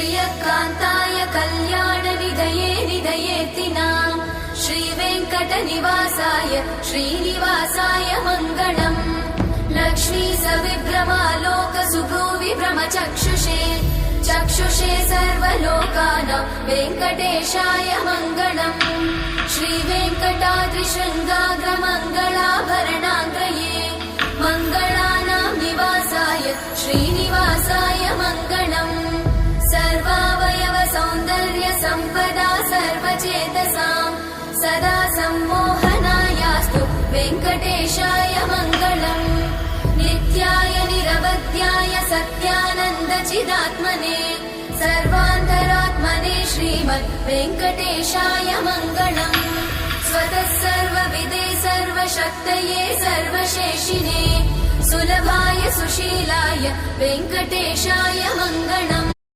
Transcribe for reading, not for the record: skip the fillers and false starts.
श्रियकान्ताय कल्याणनिधये निधयेतिनाम् श्रीवेङ्कटनिवासाय श्रीनिवासाय मङ्गलम् लक्ष्मी सविभ्रमालोकसुभ्रूविभ्रमचक्षुषे चक्षुषे सर्वलोकानां वेङ्कटेशाय मङ्गलम् श्रीवेङ्कटाद्रिशृङ्गाग्रमङ्गलाभरणाङ्गये मङ्गलानां निवासाय श्रीनिवासाय मङ्गलम् सर्वावयव सौन्दर्य सम्पदा सर्वचेतसां सदा सम्मोहनायास्तु वेङ्कटेशाय मङ्गलम् नित्याय निरवध्याय सत्यानन्दचिदात्मने सर्वान्तरात्मने श्रीमद् वेङ्कटेशाय मङ्गलम् स्वतः सर्वविदे सर्वशक्तये सर्वशेषिने सुलभाय सुशीलाय वेङ्कटेशाय मङ्गलम्